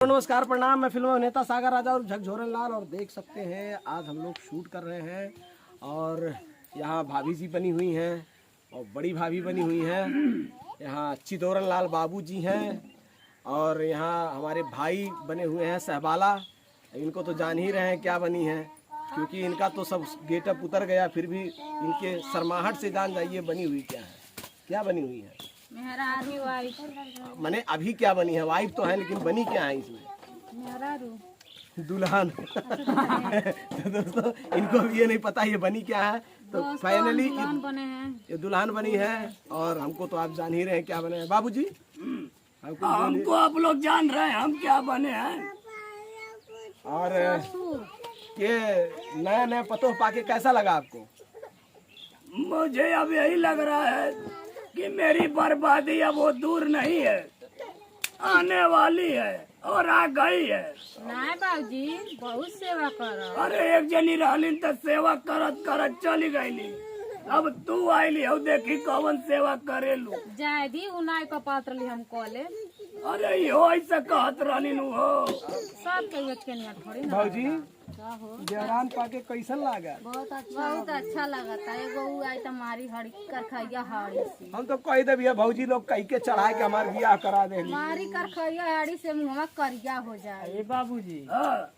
नमस्कार प्रणाम। मैं फिल्म अभिनेता सागर राजा और झकझोरन लाल और देख सकते हैं आज हम लोग शूट कर रहे हैं और यहाँ भाभी जी बनी हुई हैं और बड़ी भाभी बनी हुई हैं। यहाँ चिदोरन लाल बाबू जी हैं और यहाँ हमारे भाई बने हुए हैं सहबाला। इनको तो जान ही रहे हैं क्या बनी है, क्योंकि इनका तो सब गेटअप उतर गया, फिर भी इनके शर्माहट से जान जाइए बनी हुई क्या है। क्या बनी हुई है? मैंने अभी क्या बनी है? वाइफ तो है लेकिन बनी क्या है इसमें? दुल्हन। तो दोस्तों इनको भी ये नहीं पता ये बनी क्या है, तो फाइनली ये दुल्हन बनी है और हमको तो आप जान ही रहे हैं क्या बने हैं। बाबूजी हमको आप लोग जान रहे हैं हम क्या बने हैं। और ये नया नया पतोह पाके कैसा लगा आपको? मुझे अब यही लग रहा है कि मेरी बर्बादी अब वो दूर नहीं है, आने वाली है और आ गई है। नहीं बाबूजी बहुत सेवा करो। अरे एक जनी रहली तो सेवा करत करत चली गईली, अब तू आईली हो देखी कौन सेवा करेलू। जाए दी उनाई का पात्र ली हम कॉले। अरे यो ऐसा कहत रहली नु हो। सब के एक के नियर थोड़ी ना। बाबूजी जयराम पाके कैसन लगा? बहुत अच्छा लगा था। एगो उ आई तुम्हारी हड़ी करखैया हड़ी से। हम तो कह दे भैया भौजी लोग कह के चढ़ा के हमारे बियाह करा दे। मारी करखैया हड़ी से मुहवा करिया हो जाए। ए बाबूजी हाँ,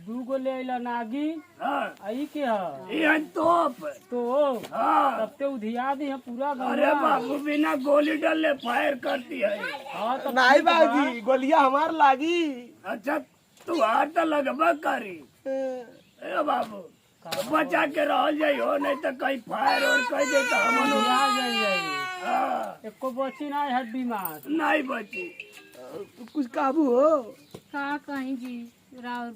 दूगो ले अइला नागी हाँ, आई के ह ये तोप। तो हाँ, तब ते उधिया दी है पूरा अरे गंगा। बाबू बिना गोली डले फायर करती है। हाँ तो नहीं बाबूजी गोलियां हमार लागी। अच्छा तू हाथ लगबा करी। ए बाबू तो बचा के रह जाइयो, नहीं तो कहीं फायर और कह दे तो हम उधिया जाई हाँ, एको बची ना हड्डी मार। नहीं बची। कुछ काबू हो? का कहीं जी राव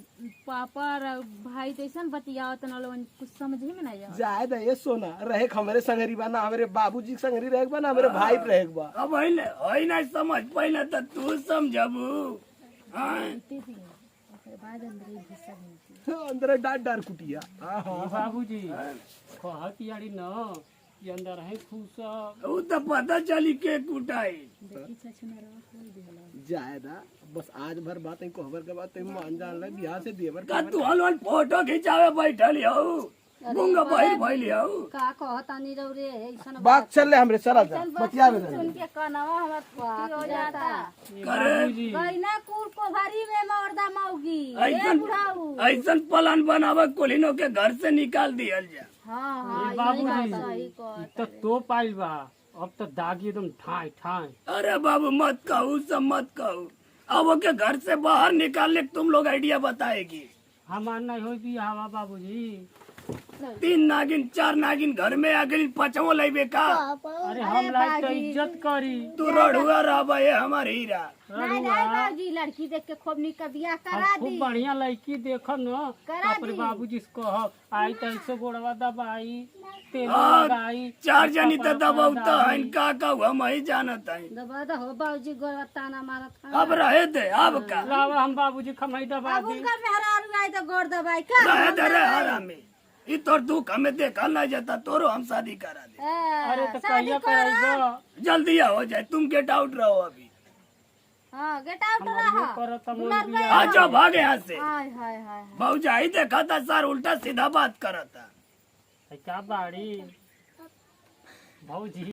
पापा राव भाई जैसन बतियावत न लोगन कुछ समझ ही में नहीं जाओ। जाए दे ये सोना रहे हमारे संगरी बा ना हमारे बाबूजी संगरी रहे बा ना हमारे भाई रहे बा। अब है नहीं समझ पहले तो तू समझबू। हाँ, अंदर डार डार कुटिया। ए बाबूजी कहत यारी न ये अंदर है फूसा। वो तो पता चली के कुटाई। जायदा बस आज भर बात को खबर के बात मान जान लग बिहार से देवर का तू हलवान फोटो खिंचावे बैठल हो, गुंगा बहिर भइली हो। का कहता नहीं रहो रे ऐसन बात चल रहे हमरे चला जा बतिया में सुन के कनवा हमर फुटी हो जाता। ए बाबूजी गईना कुल कोभरी में मर्दा मौगी ए ऐसन बुढ़ाऊ। ऐसन प्लान बनावे कोलिनो के घर से निकाल दियल जा। हाँ हाँ ए यही बात सही बाबूजी कहता। तो पाइल बा अब तो दागी एकदम ठाई ठाई। अरे बाबू मत कहू सब मत कहू। अब ओके घर से बाहर निकालने के तुम लोग आइडिया बताएगी। हमार नहीं होई भी हवा बाबूजी। 3 नागिन 4 नागिन घर में आ गई, पचवो लेबे का। अरे हम लाइक तो इज्जत करी। तू रढ़ुआ रहा है हमार हीरा। नहीं नहीं बाबूजी लड़की देख के खोबनी का बियाह करा खूब दी। बढ़िया लड़की देखब न करा अपने दी। बाबूजी से कहब आई तो ऐसे गोड़वा दबाई तेल हाँ, लगाई 4 जनी तो कपड़ा दबावता डाली। है का हम ही जानत है। दबा दो हो बाबूजी गोरवा ताना मारत है। अब रहे दे अब का लावा हम बाबूजी खमाई दबा अब दी। उनका मेहरारू आई तो गोर दबाई का। रहे दे रे हरामी। ई तोर दुख हमें देखल ना जाता, तोरो हम शादी करा दे। अरे तो शादी कहिया करा। कराइबो जल्दी हो जाए, तुम गेट आउट रहो अभी। हाँ गेट आउट हमारे रहा। करत हम मर बिया। गए। आ जाओ भागे यहाँ से। हाय हाय हाय। भौजाई देखा था सर उल्टा सीधा बात करता। क्या बाड़ी भौजी